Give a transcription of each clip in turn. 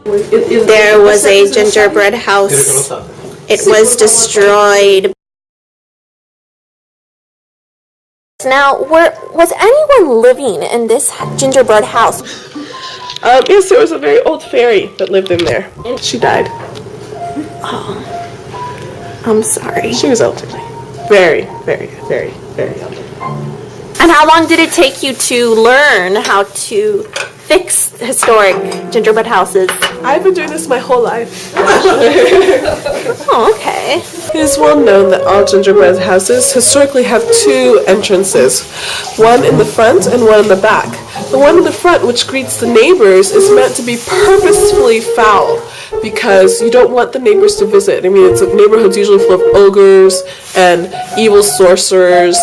There was a gingerbread house. It was destroyed. Now, was anyone living in this gingerbread house? Yes, there was a very old fairy that lived in there. She died. Oh, I'm sorry. She was elderly. Very, very, very, very elderly. And how long did it take you to learn how to fix historic gingerbread houses? I've been doing this my whole life. Oh, okay. It is well known that all gingerbread houses historically have two entrances, one in the front and one in the back. The one in the front, which greets the neighbors, is meant to be purposefully foul because you don't want the neighbors to visit. I mean, it's a neighborhood's usually full of ogres and evil sorcerers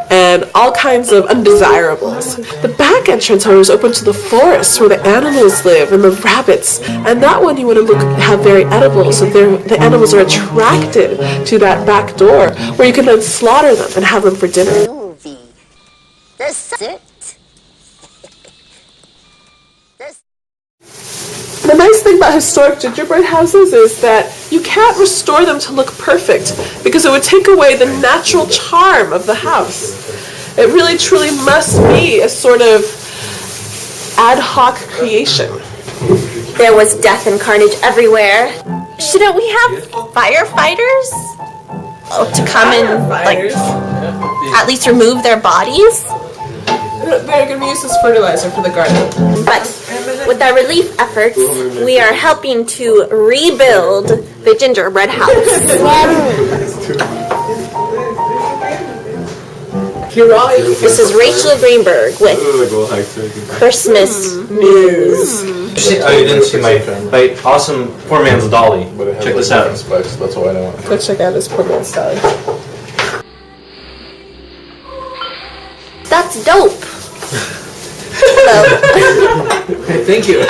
and all kinds of undesirables. The back entrance, however, is open to the forest where the animals live and the rabbits, and that one you want to have very edible, so the animals are attracted to that back door where you can then slaughter them and have them for dinner. The nice thing about historic gingerbread houses is that you can't restore them to look perfect because it would take away the natural charm of the house. It really truly must be a sort of ad hoc creation. There was death and carnage everywhere. Shouldn't we have firefighters? Oh, to come and at least remove their bodies? They're going to be used as fertilizer for the garden. But with our relief efforts, we are helping to rebuild the gingerbread house. This is Rachel Greenberg with Christmas news. Oh, you didn't see my awesome poor man's dolly. Check this out. That's why I don't want. Go check out his poor man's dolly. That's dope. Thank you.